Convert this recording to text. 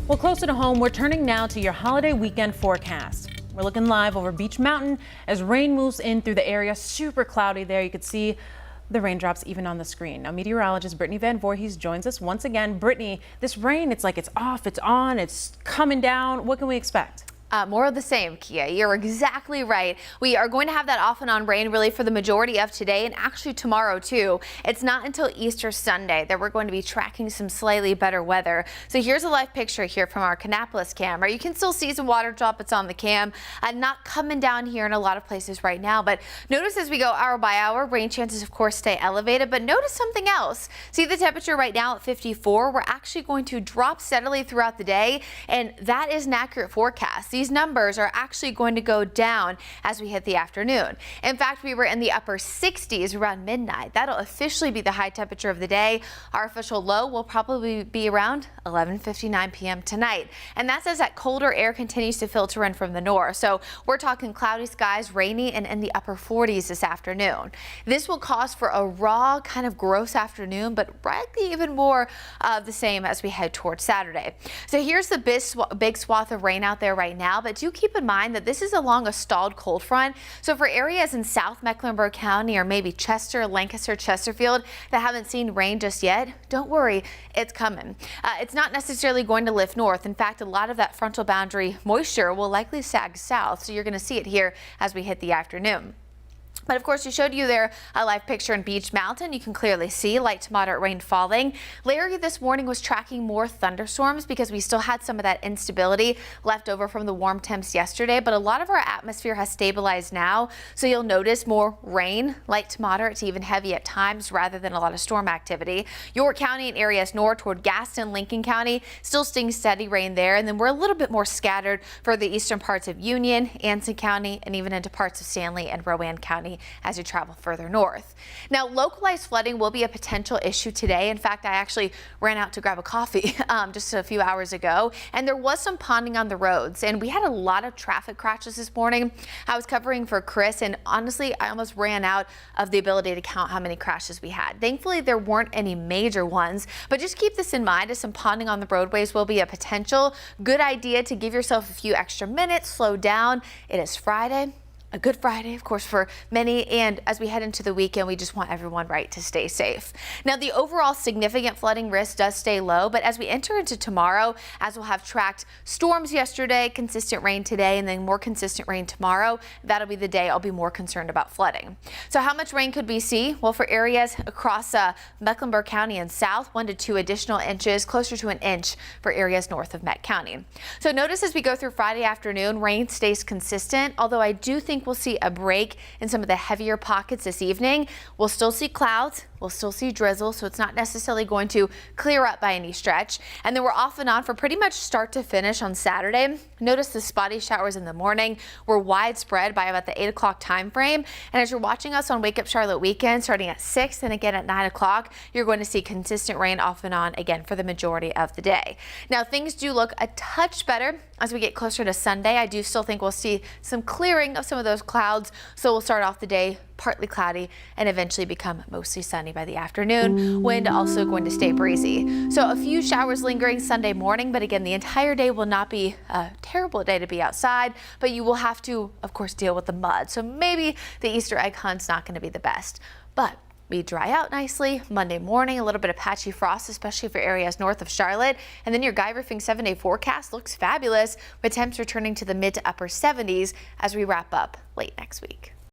Well, closer to home, we're turning now to your holiday weekend forecast. We're looking live over Beach Mountain as rain moves in through the area. Super cloudy there. You can see the raindrops even on the screen. Now, meteorologist Brittany Van Voorhees joins us once again. Brittany, this rain, it's like it's off, it's on, it's coming down. What can we expect? More of the same, Kia. You're exactly right. We are going to have that off and on rain really for the majority of today and actually tomorrow too. It's not until Easter Sunday that we're going to be tracking some slightly better weather. So here's a live picture here from our Kannapolis camera. You can still see some water droplets on the cam, not coming down here in a lot of places right now. But notice as we go hour by hour, rain chances of course stay elevated, but notice something else. See the temperature right now at 54. We're actually going to drop steadily throughout the day, and that is an accurate forecast. These numbers are actually going to go down as we hit the afternoon. In fact, we were in the upper 60s around midnight. That'll officially be the high temperature of the day. Our official low will probably be around 11:59 p.m. tonight. And that's as that colder air continues to filter in from the north. So we're talking cloudy skies, rainy, and in the upper 40s this afternoon. This will cause for a raw, kind of gross afternoon, but likely even more of the same as we head towards Saturday. So here's the big swath of rain out there right now. But do keep in mind that this is along a stalled cold front. So for areas in South Mecklenburg County or maybe Chester, Lancaster, Chesterfield that haven't seen rain just yet, don't worry, it's coming. It's not necessarily going to lift north. In fact, a lot of that frontal boundary moisture will likely sag south. So you're going to see it here as we hit the afternoon. But of course, we showed you there a live picture in Beach Mountain. You can clearly see light to moderate rain falling. Larry this morning was tracking more thunderstorms because we still had some of that instability left over from the warm temps yesterday. But a lot of our atmosphere has stabilized now. So you'll notice more rain, light to moderate to even heavy at times rather than a lot of storm activity. York County and areas north toward Gaston, Lincoln County, still seeing steady rain there. And then we're a little bit more scattered for the eastern parts of Union, Anson County, and even into parts of Stanley and Rowan County as you travel further north. Now, localized flooding will be a potential issue today. In fact, I actually ran out to grab a coffee just a few hours ago, and there was some ponding on the roads, and we had a lot of traffic crashes this morning. I was covering for Chris, and honestly, I almost ran out of the ability to count how many crashes we had. Thankfully, there weren't any major ones, but just keep this in mind as some ponding on the roadways will be a potential. Good idea to give yourself a few extra minutes, slow down. It is Friday. A good Friday, of course, for many. And as we head into the weekend, we just want everyone to stay safe. Now, the overall significant flooding risk does stay low, but as we enter into tomorrow, as we'll have tracked storms yesterday, consistent rain today, and then more consistent rain tomorrow, that'll be the day I'll be more concerned about flooding. So how much rain could we see? Well, for areas across Mecklenburg County and south, 1 to 2 additional inches, closer to an inch for areas north of Meck County. So notice as we go through Friday afternoon, rain stays consistent, although I do think we'll see a break in some of the heavier pockets this evening. We'll still see clouds. We'll still see drizzle, so it's not necessarily going to clear up by any stretch. And then we're off and on for pretty much start to finish on Saturday. Notice the spotty showers in the morning were widespread by about the 8 o'clock time frame. And as you're watching us on Wake Up Charlotte weekend, starting at 6 and again at 9 o'clock, you're going to see consistent rain off and on again for the majority of the day. Now, things do look a touch better as we get closer to Sunday. I do still think we'll see some clearing of some of those clouds. So we'll start off the day partly cloudy and eventually become mostly sunny by the afternoon. Wind also going to stay breezy. So a few showers lingering Sunday morning, but again, the entire day will not be a terrible day to be outside, but you will have to, of course, deal with the mud. So maybe the Easter egg hunt's not going to be the best, but we dry out nicely. Monday morning, a little bit of patchy frost, especially for areas north of Charlotte. And then your Guy Roofing 7-day forecast looks fabulous with temps returning to the mid to upper 70s as we wrap up late next week.